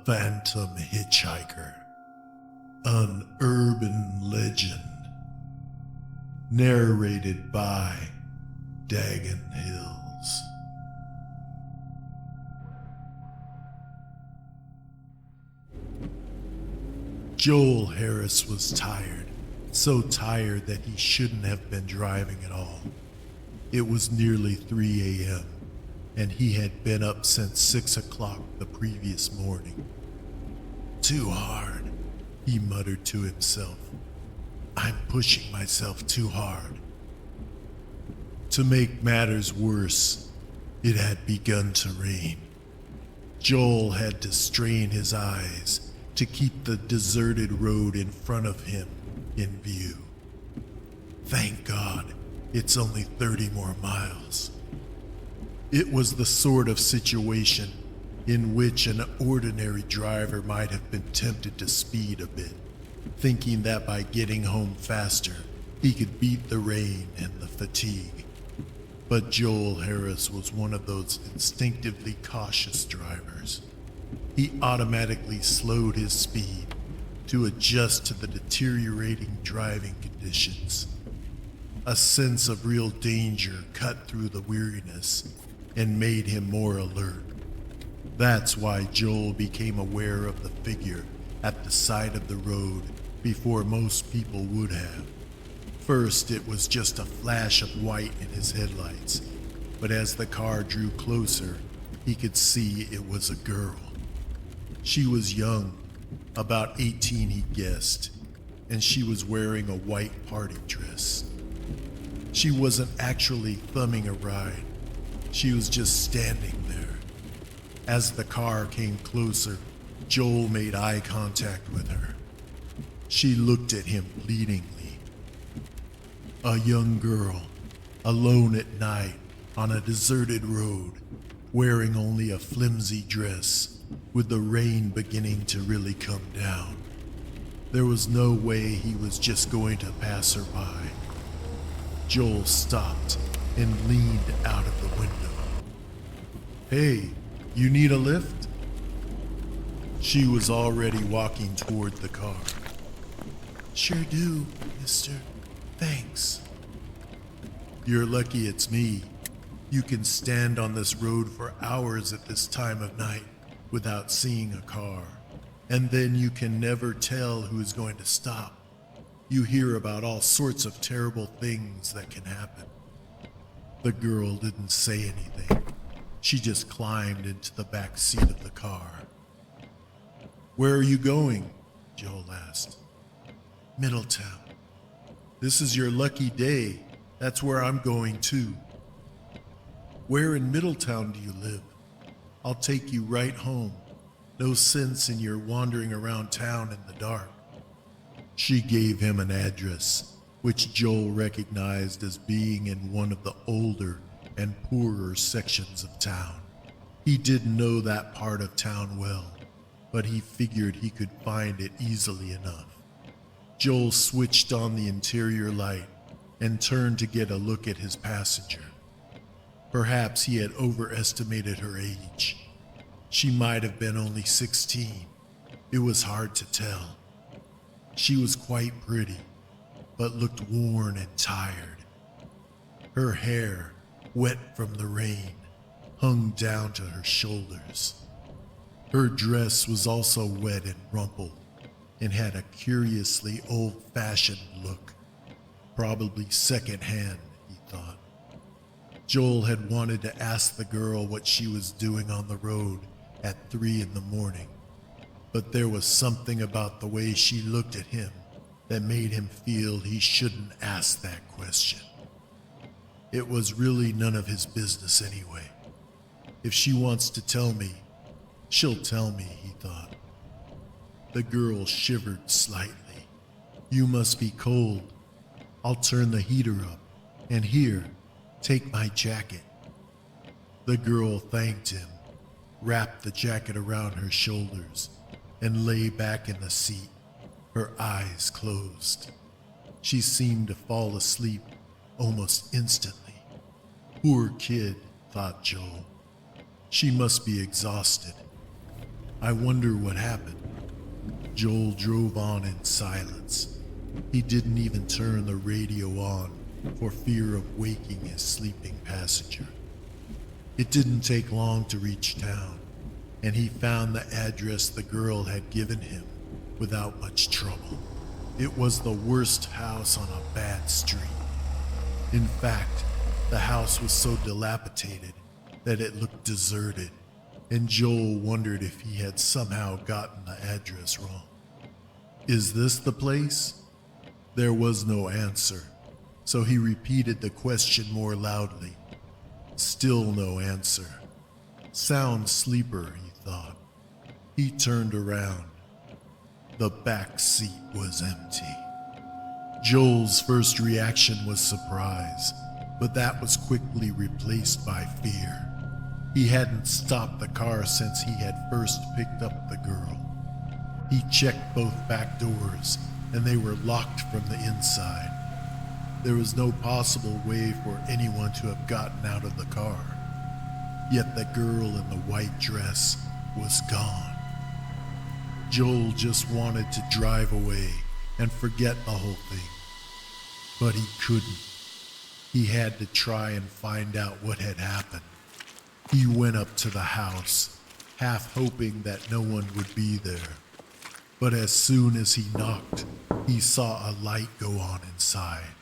Phantom Hitchhiker, an urban legend, narrated by Dagonhills. Joel Harris was tired, so tired that he shouldn't have been driving at all. It was nearly 3 a.m., and he had been up since 6 o'clock the previous morning. Too hard, he muttered to himself. I'm pushing myself too hard. To make matters worse, it had begun to rain. Joel had to strain his eyes to keep the deserted road in front of him in view. Thank God, it's only 30 more miles. It was the sort of situation in which an ordinary driver might have been tempted to speed a bit, thinking that by getting home faster, he could beat the rain and the fatigue. But Joel Harris was one of those instinctively cautious drivers. He automatically slowed his speed to adjust to the deteriorating driving conditions. A sense of real danger cut through the weariness and made him more alert. That's why Joel became aware of the figure at the side of the road before most people would have. First, it was just a flash of white in his headlights, but as the car drew closer, he could see it was a girl. She was young, about 18 he guessed, and she was wearing a white party dress. She wasn't actually thumbing a ride. She was just standing there. As the car came closer, Joel made eye contact with her. She looked at him pleadingly. A young girl, alone at night on a deserted road, wearing only a flimsy dress, with the rain beginning to really come down. There was no way he was just going to pass her by. Joel stopped and leaned out of the window. Hey, you need a lift? She was already walking toward the car. Sure do, mister. Thanks. You're lucky it's me. You can stand on this road for hours at this time of night without seeing a car, and then you can never tell who is going to stop. You hear about all sorts of terrible things that can happen. The girl didn't say anything. She just climbed into the back seat of the car. Where are you going? Joel asked. Middletown. This is your lucky day. That's where I'm going too. Where in Middletown do you live? I'll take you right home. No sense in your wandering around town in the dark. She gave him an address, which Joel recognized as being in one of the older and poorer sections of town. He didn't know that part of town well, but he figured he could find it easily enough. Joel switched on the interior light and turned to get a look at his passenger. Perhaps he had overestimated her age. She might have been only 16. It was hard to tell. She was quite pretty, but looked worn and tired. Her hair, wet from the rain, hung down to her shoulders. Her dress was also wet and rumpled and had a curiously old-fashioned look, probably secondhand, he thought. Joel had wanted to ask the girl what she was doing on the road at 3 in the morning, but there was something about the way she looked at him that made him feel he shouldn't ask that question. It was really none of his business anyway. If she wants to tell me, she'll tell me, he thought. The girl shivered slightly. You must be cold. I'll turn the heater up. And here, take my jacket. The girl thanked him, wrapped the jacket around her shoulders, and lay back in the seat, her eyes closed. She seemed to fall asleep almost instantly. Poor kid, thought Joel. She must be exhausted. I wonder what happened. Joel drove on in silence. He didn't even turn the radio on for fear of waking his sleeping passenger. It didn't take long to reach town, and he found the address the girl had given him without much trouble. It was the worst house on a bad street. In fact, the house was so dilapidated that it looked deserted, and Joel wondered if he had somehow gotten the address wrong. Is this the place? There was no answer, so he repeated the question more loudly. Still no answer. Sound sleeper, he thought. He turned around. The back seat was empty. Joel's first reaction was surprise, but that was quickly replaced by fear. He hadn't stopped the car since he had first picked up the girl. He checked both back doors, and they were locked from the inside. There was no possible way for anyone to have gotten out of the car. Yet the girl in the white dress was gone. Joel just wanted to drive away and forget the whole thing. But he couldn't. He had to try and find out what had happened. He went up to the house, half hoping that no one would be there. But as soon as he knocked, he saw a light go on inside.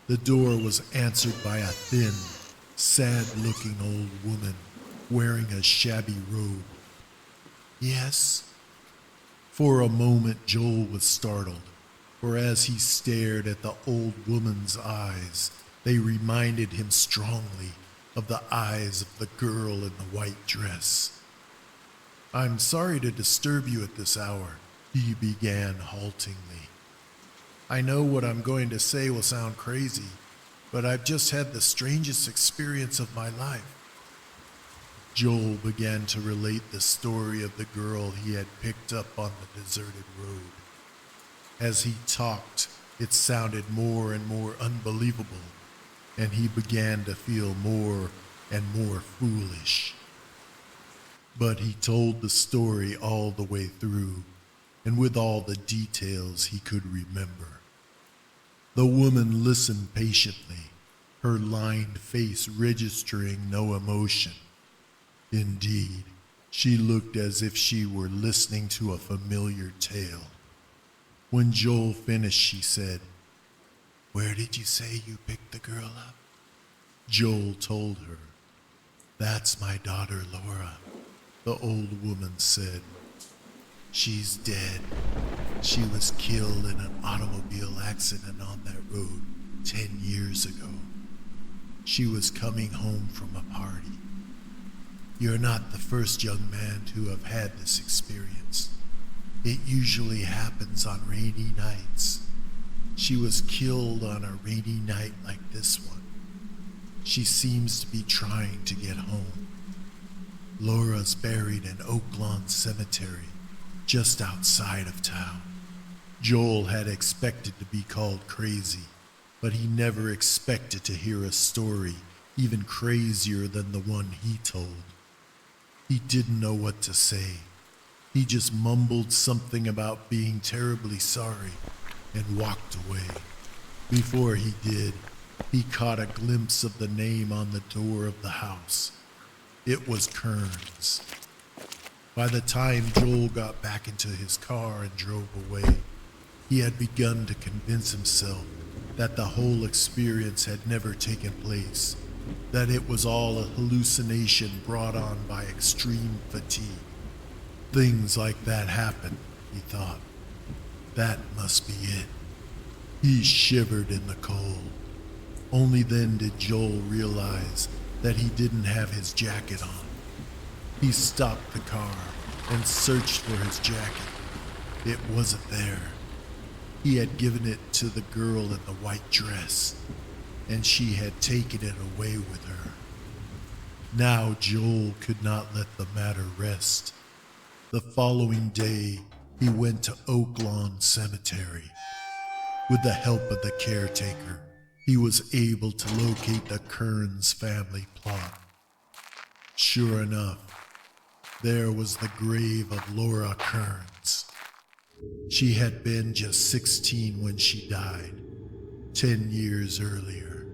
The door was answered by a thin, sad-looking old woman wearing a shabby robe. Yes? For a moment, Joel was startled, for as he stared at the old woman's eyes, they reminded him strongly of the eyes of the girl in the white dress. "I'm sorry to disturb you at this hour," he began haltingly. "I know what I'm going to say will sound crazy, but I've just had the strangest experience of my life." Joel began to relate the story of the girl he had picked up on the deserted road. As he talked, it sounded more and more unbelievable, and he began to feel more and more foolish. But he told the story all the way through, and with all the details he could remember. The woman listened patiently, her lined face registering no emotion. Indeed, she looked as if she were listening to a familiar tale. When Joel finished, she said, "Where did you say you picked the girl up?" Joel told her. "That's my daughter Laura," the old woman said. "She's dead. She was killed in an automobile accident on that road 10 years ago. She was coming home from a party. You're not the first young man to have had this experience. It usually happens on rainy nights. She was killed on a rainy night like this one. She seems to be trying to get home. Laura's buried in Oaklawn Cemetery, just outside of town." Joel had expected to be called crazy, but he never expected to hear a story even crazier than the one he told. He didn't know what to say. He just mumbled something about being terribly sorry and walked away. Before he did, he caught a glimpse of the name on the door of the house. It was Kearns. By the time Joel got back into his car and drove away, he had begun to convince himself that the whole experience had never taken place, that it was all a hallucination brought on by extreme fatigue. Things like that happen, he thought. That must be it. He shivered in the cold. Only then did Joel realize that he didn't have his jacket on. He stopped the car and searched for his jacket. It wasn't there. He had given it to the girl in the white dress, and she had taken it away with her. Now Joel could not let the matter rest. The following day, he went to Oaklawn Cemetery. With the help of the caretaker, he was able to locate the Kearns family plot. Sure enough, There was the grave of Laura Kearns. She had been just 16 when she died, 10 years earlier.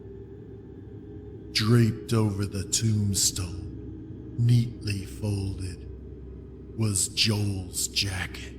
Draped over the tombstone, neatly folded, was Joel's jacket.